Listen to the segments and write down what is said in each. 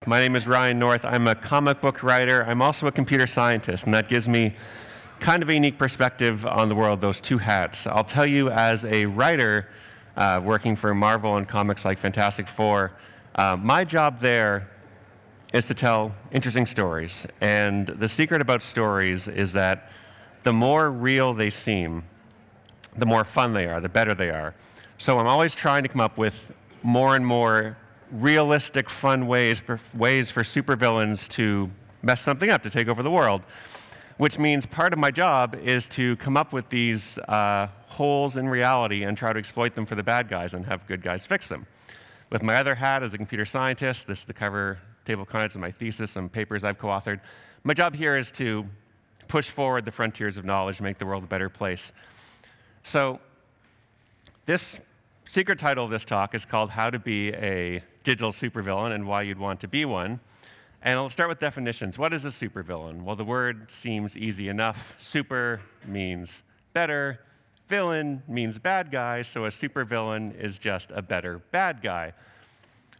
My name is Ryan North. I'm a comic book writer. I'm also a computer scientist, and that gives me kind of a unique perspective on the world, those two hats. I'll tell you, as a writer working for Marvel and comics like Fantastic Four, my job there is to tell interesting stories. And the secret about stories is that the more real they seem, the more fun they are, the better they are. So I'm always trying to come up with more and more realistic, fun ways for supervillains to mess something up, to take over the world. Which means part of my job is to come up with these holes in reality and try to exploit them for the bad guys and have good guys fix them. With my other hat as a computer scientist, this is the cover table of contents of my thesis, some papers I've co-authored. My job here is to push forward the frontiers of knowledge, make the world a better place. So this secret title of this talk is called How to Be a Digital Supervillain and Why You'd Want to Be One. And I'll start with definitions. What is a supervillain? Well, the word seems easy enough. Super means better. Villain means bad guy, so a supervillain is just a better bad guy.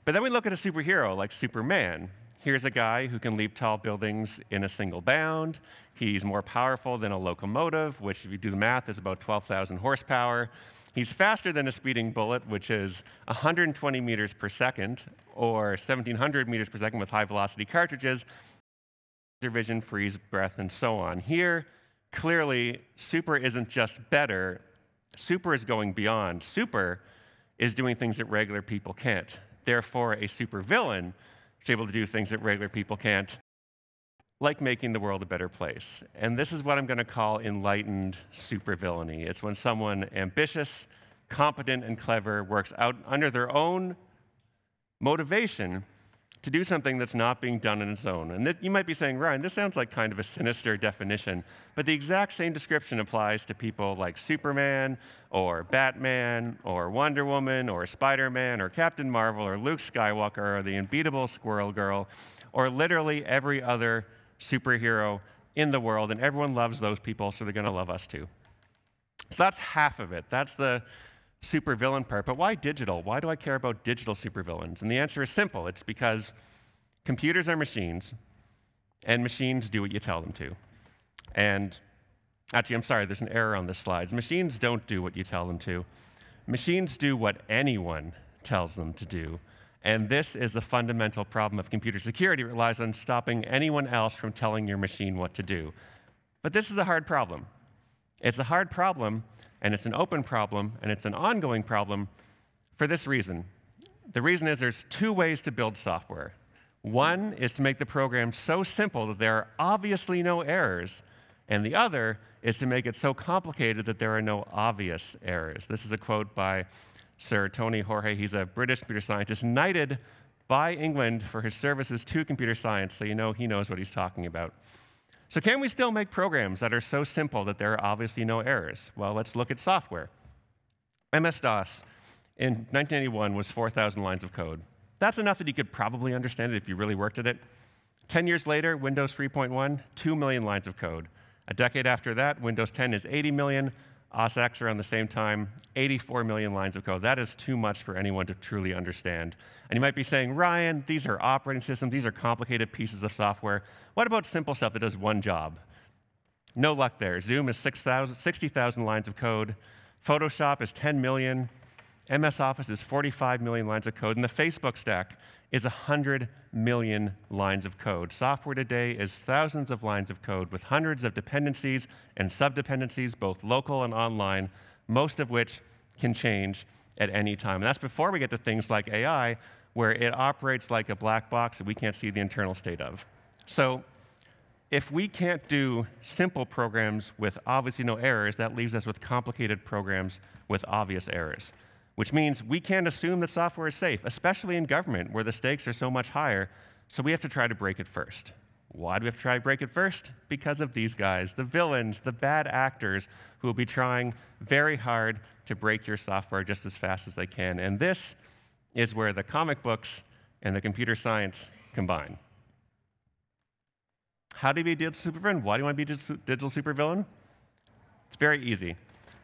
But then we look at a superhero like Superman. Here's a guy who can leap tall buildings in a single bound. He's more powerful than a locomotive, which, if you do the math, is about 12,000 horsepower. He's faster than a speeding bullet, which is 120 meters per second, or 1,700 meters per second with high-velocity cartridges, laser vision, freeze, breath, and so on. Here, clearly, super isn't just better. Super is going beyond. Super is doing things that regular people can't. Therefore, a supervillain is able to do things that regular people can't, like making the world a better place. And this is what I'm going to call enlightened supervillainy. It's when someone ambitious, competent, and clever works out under their own motivation to do something that's not being done on its own. And you might be saying, Ryan, this sounds like kind of a sinister definition, but the exact same description applies to people like Superman, or Batman, or Wonder Woman, or Spider-Man, or Captain Marvel, or Luke Skywalker, or the unbeatable Squirrel Girl, or literally every other superhero in the world, and everyone loves those people, so they're going to love us too. So that's half of it. That's the supervillain part. But why digital? Why do I care about digital supervillains? And the answer is simple. It's because computers are machines, and machines do what you tell them to. And actually, I'm sorry, there's an error on this slide. Machines don't do what you tell them to. Machines do what anyone tells them to do. And this is the fundamental problem of computer security. It relies on stopping anyone else from telling your machine what to do. But this is a hard problem. It's a hard problem, and it's an open problem, and it's an ongoing problem for this reason. The reason is there's two ways to build software. One is to make the program so simple that there are obviously no errors, and the other is to make it so complicated that there are no obvious errors. This is a quote by Sir Tony Jorge. He's a British computer scientist, knighted by England for his services to computer science, so you know he knows what he's talking about. So can we still make programs that are so simple that there are obviously no errors? Well, let's look at software. MS-DOS in 1981 was 4,000 lines of code. That's enough that you could probably understand it if you really worked at it. 10 years later, Windows 3.1, 2 million lines of code. A decade after that, Windows 10 is 80 million. OS X around the same time, 84 million lines of code. That is too much for anyone to truly understand. And you might be saying, Ryan, these are operating systems. These are complicated pieces of software. What about simple stuff that does one job? No luck there. Zoom is 60,000 lines of code. Photoshop is 10 million. MS Office is 45 million lines of code. And the Facebook stack is 100 million lines of code. Software today is thousands of lines of code with hundreds of dependencies and subdependencies, both local and online, most of which can change at any time. And that's before we get to things like AI, where it operates like a black box that we can't see the internal state of. So if we can't do simple programs with obviously no errors, that leaves us with complicated programs with obvious errors, which means we can't assume that software is safe, especially in government, where the stakes are so much higher, so we have to try to break it first. Why do we have to try to break it first? Because of these guys, the villains, the bad actors, who will be trying very hard to break your software just as fast as they can. And this is where the comic books and the computer science combine. How do you be a digital supervillain? Why do you want to be a digital supervillain? It's very easy.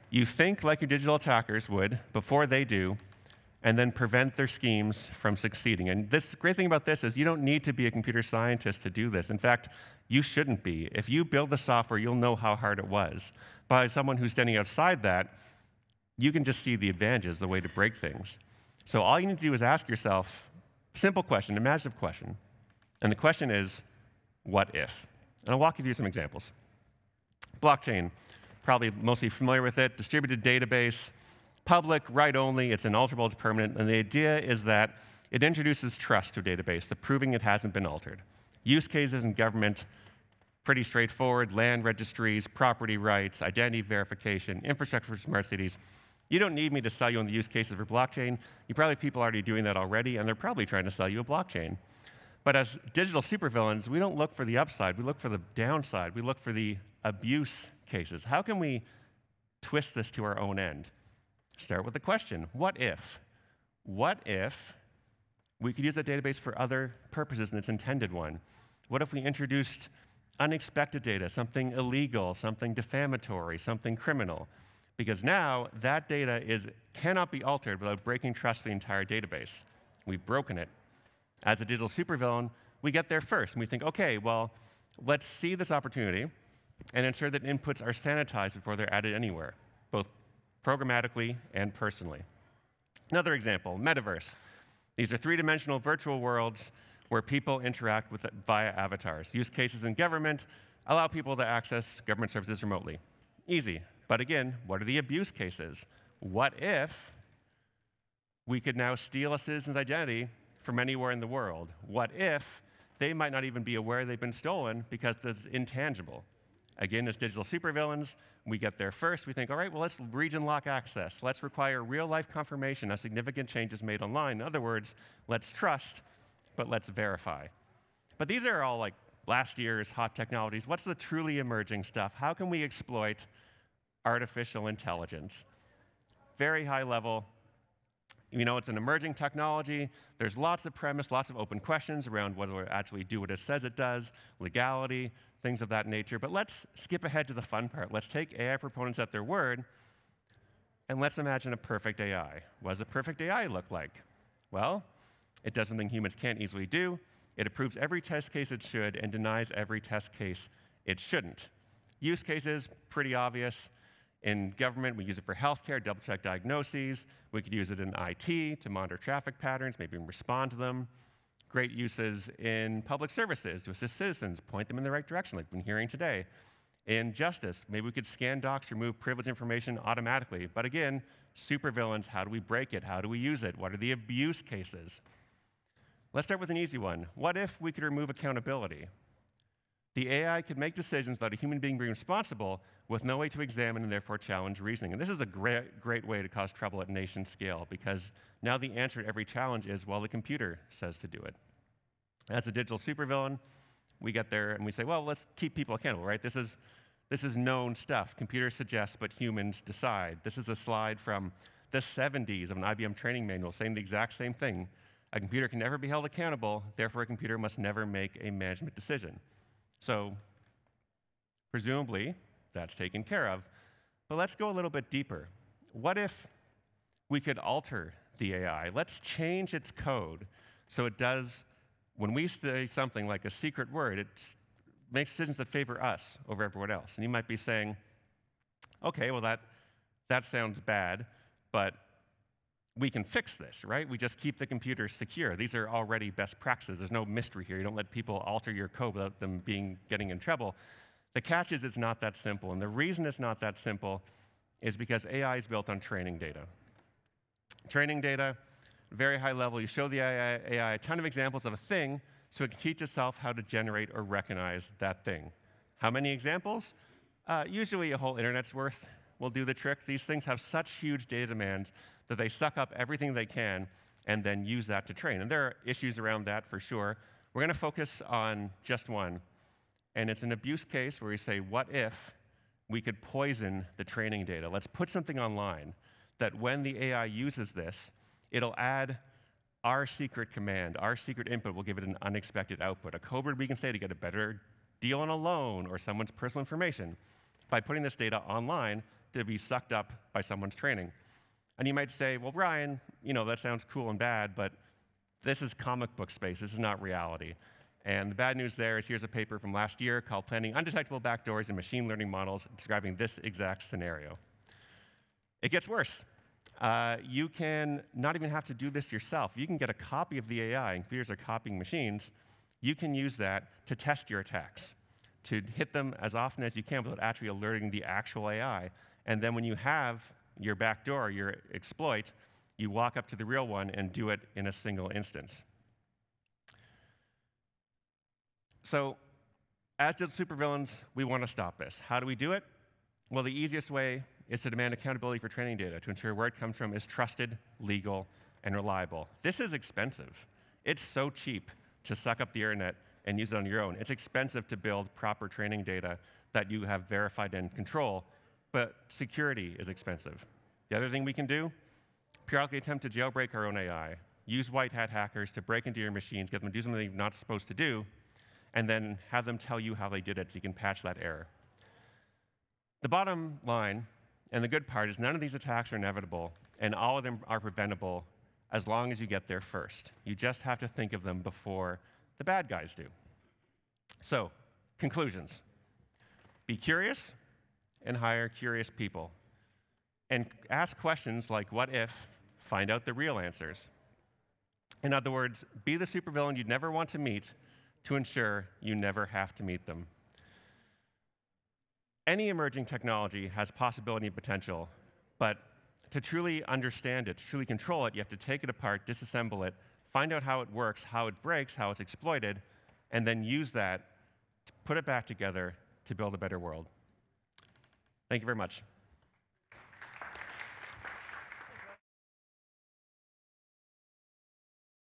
You think like your digital attackers would before they do, and then prevent their schemes from succeeding. And the great thing about this is you don't need to be a computer scientist to do this. In fact, you shouldn't be. If you build the software, you'll know how hard it was. By someone who's standing outside that, you can just see the advantages, the way to break things. So all you need to do is ask yourself a simple question, imaginative question. And the question is, what if? And I'll walk you through some examples. Blockchain, probably mostly familiar with it, distributed database, public, write-only, it's inalterable, it's permanent, and the idea is that it introduces trust to a database, the proving it hasn't been altered. Use cases in government, pretty straightforward, land registries, property rights, identity verification, infrastructure for smart cities. You don't need me to sell you on the use cases for blockchain. You probably have people already doing that already, and they're probably trying to sell you a blockchain. But as digital supervillains, we don't look for the upside, we look for the downside, we look for the abuse cases. How can we twist this to our own end? Start with the question, what if? What if we could use that database for other purposes than its intended one? What if we introduced unexpected data, something illegal, something defamatory, something criminal? Because now that data cannot be altered without breaking trust in the entire database. We've broken it. As a digital supervillain, we get there first, and we think, okay, well, let's see this opportunity and ensure that inputs are sanitized before they're added anywhere, both programmatically and personally. Another example, metaverse. These are three-dimensional virtual worlds where people interact with it via avatars. Use cases in government allow people to access government services remotely. Easy. But again, what are the abuse cases? What if we could now steal a citizen's identity from anywhere in the world? What if they might not even be aware they've been stolen because it's intangible? Again, as digital supervillains, we get there first. We think, all right, well, let's region lock access. Let's require real-life confirmation of significant changes made online. In other words, let's trust, but let's verify. But these are all like last year's hot technologies. What's the truly emerging stuff? How can we exploit artificial intelligence? Very high level. You know, it's an emerging technology. There's lots of premise, lots of open questions around whether it actually do what it says it does, legality, things of that nature. But let's skip ahead to the fun part. Let's take AI proponents at their word, and let's imagine a perfect AI. What does a perfect AI look like? Well, it does something humans can't easily do. It approves every test case it should and denies every test case it shouldn't. Use cases, pretty obvious. In government, we use it for healthcare, double-check diagnoses. We could use it in IT to monitor traffic patterns, maybe respond to them. Great uses in public services to assist citizens, point them in the right direction, like we've been hearing today. In justice, maybe we could scan docs, remove privileged information automatically. But again, supervillains, how do we break it? How do we use it? What are the abuse cases? Let's start with an easy one. What if we could remove accountability? The AI could make decisions without a human being being responsible with no way to examine and therefore challenge reasoning. And this is a great way to cause trouble at nation scale, because now the answer to every challenge is, well, the computer says to do it. As a digital supervillain, we get there and we say, well, let's keep people accountable, right? This is known stuff. Computers suggest, but humans decide. This is a slide from the 70s of an IBM training manual saying the exact same thing. A computer can never be held accountable, therefore a computer must never make a management decision. So presumably, that's taken care of. But let's go a little bit deeper. What if we could alter the AI? Let's change its code so it does, when we say something like a secret word, it makes decisions that favor us over everyone else. And you might be saying, okay, well, that sounds bad, but we can fix this, right? We just keep the computer secure. These are already best practices. There's no mystery here. You don't let people alter your code without them getting in trouble. The catch is it's not that simple. And the reason it's not that simple is because AI is built on training data. Training data, very high level. You show the AI a ton of examples of a thing so it can teach itself how to generate or recognize that thing. How many examples? Usually a whole internet's worth will do the trick. These things have such huge data demands that they suck up everything they can and then use that to train. And there are issues around that for sure. We're going to focus on just one. And it's an abuse case where we say, what if we could poison the training data? Let's put something online that when the AI uses this, it'll add our secret command, our secret input will give it an unexpected output. A code word we can say to get a better deal on a loan or someone's personal information by putting this data online to be sucked up by someone's training. And you might say, well, Brian, that sounds cool and bad, but this is comic book space. This is not reality. And the bad news there is here's a paper from last year called Planning Undetectable Backdoors in Machine Learning Models describing this exact scenario. It gets worse. You can not even have to do this yourself. You can get a copy of the AI, and computers are copying machines. You can use that to test your attacks, to hit them as often as you can without actually alerting the actual AI. And then when you have your backdoor, your exploit, you walk up to the real one and do it in a single instance. So as digital supervillains, we want to stop this. How do we do it? Well, the easiest way is to demand accountability for training data to ensure where it comes from is trusted, legal, and reliable. This is expensive. It's so cheap to suck up the internet and use it on your own. It's expensive to build proper training data that you have verified and control, but security is expensive. The other thing we can do, periodically attempt to jailbreak our own AI, use white hat hackers to break into your machines, get them to do something they're not supposed to do, and then have them tell you how they did it so you can patch that error. The bottom line, and the good part, is none of these attacks are inevitable, and all of them are preventable as long as you get there first. You just have to think of them before the bad guys do. So, conclusions. Be curious and hire curious people. And ask questions like, what if? Find out the real answers. In other words, be the supervillain you'd never want to meet to ensure you never have to meet them. Any emerging technology has possibility and potential, but to truly understand it, to truly control it, you have to take it apart, disassemble it, find out how it works, how it breaks, how it's exploited, and then use that to put it back together to build a better world. Thank you very much.